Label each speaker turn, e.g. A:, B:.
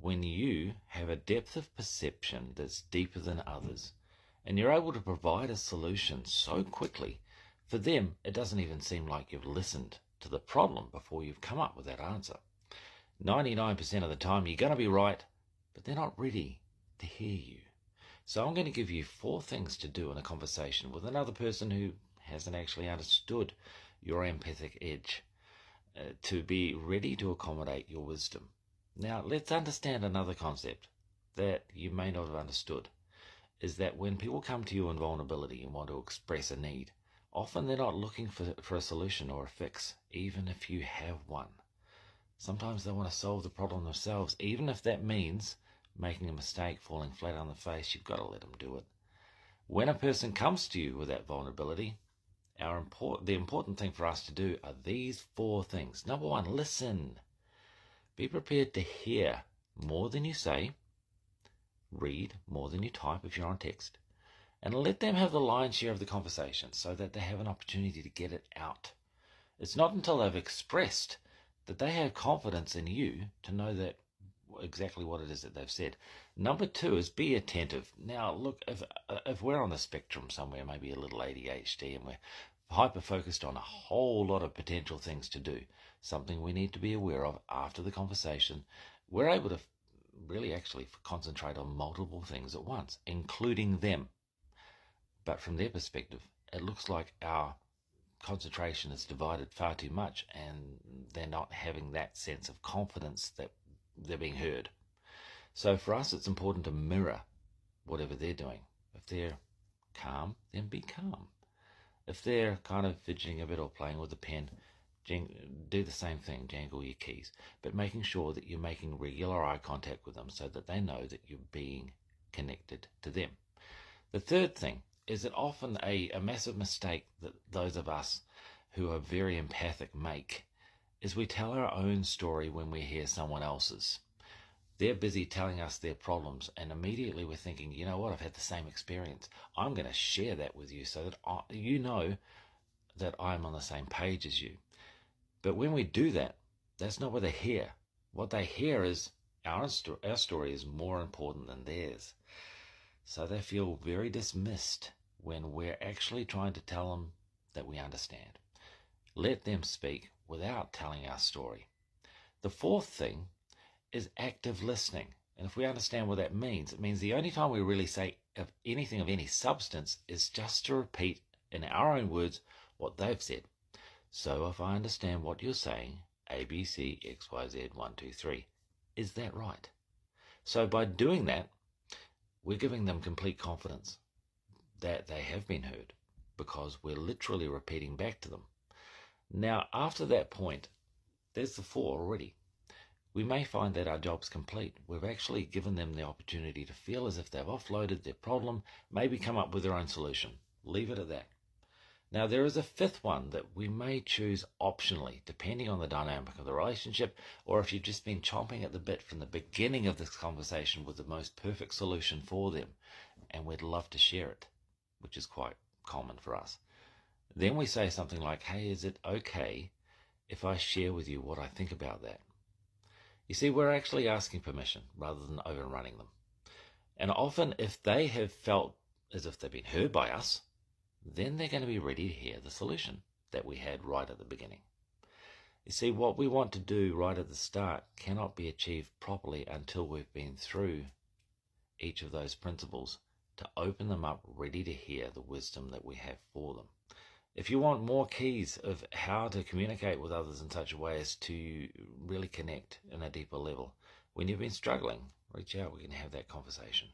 A: when you have a depth of perception that's deeper than others, and you're able to provide a solution so quickly, for them it doesn't even seem like you've listened to the problem before you've come up with that answer. 99% of the time you're going to be right, but they're not ready to hear you. So I'm going to give you 4 things to do in a conversation with another person who hasn't actually understood your empathic edge, to be ready to accommodate your wisdom. Now, let's understand another concept that you may not have understood, is that when people come to you in vulnerability and want to express a need, often they're not looking for a solution or a fix, even if you have one. Sometimes they want to solve the problem themselves, even if that means making a mistake, falling flat on the face. You've got to let them do it. When a person comes to you with that vulnerability, the important thing for us to do are these 4 things. Number 1, listen. Be prepared to hear more than you say, read more than you type if you're on text, and let them have the lion's share of the conversation so that they have an opportunity to get it out. It's not until they've expressed that they have confidence in you to know that exactly what it is that they've said. Number 2 is be attentive. Now, look, if we're on the spectrum somewhere, maybe a little ADHD, and we're hyper-focused on a whole lot of potential things to do, something we need to be aware of after the conversation, we're able to really actually concentrate on multiple things at once, including them. But from their perspective, it looks like our concentration is divided far too much, and they're not having that sense of confidence that they're being heard. So for us, it's important to mirror whatever they're doing. If they're calm, then be calm. If they're kind of fidgeting a bit or playing with the pen, do the same thing, jangle your keys, but making sure that you're making regular eye contact with them so that they know that you're being connected to them. The third thing is that often a massive mistake that those of us who are very empathic make is we tell our own story when we hear someone else's. They're busy telling us their problems, and immediately we're thinking, you know what, I've had the same experience. I'm going to share that with you so that you know that I'm on the same page as you. But when we do that, that's not what they hear. What they hear is our story is more important than theirs. So they feel very dismissed when we're actually trying to tell them that we understand. Let them speak without telling our story. The 4th thing is active listening. And if we understand what that means, it means the only time we really say anything of any substance is just to repeat in our own words what they've said. So if I understand what you're saying, A, B, C, X, Y, Z, 1, 2, 3, is that right? So by doing that, we're giving them complete confidence that they have been heard, because we're literally repeating back to them. Now, after that point, there's the 4 already. We may find that our job's complete. We've actually given them the opportunity to feel as if they've offloaded their problem, maybe come up with their own solution. Leave it at that. Now, there is a 5th one that we may choose optionally, depending on the dynamic of the relationship, or if you've just been chomping at the bit from the beginning of this conversation with the most perfect solution for them, and we'd love to share it, which is quite common for us. Then we say something like, hey, is it okay if I share with you what I think about that? You see, we're actually asking permission rather than overrunning them. And often if they have felt as if they've been heard by us, then they're going to be ready to hear the solution that we had right at the beginning. You see, what we want to do right at the start cannot be achieved properly until we've been through each of those principles to open them up ready to hear the wisdom that we have for them. If you want more keys of how to communicate with others in such a way as to really connect in a deeper level, when you've been struggling, reach out, we can have that conversation.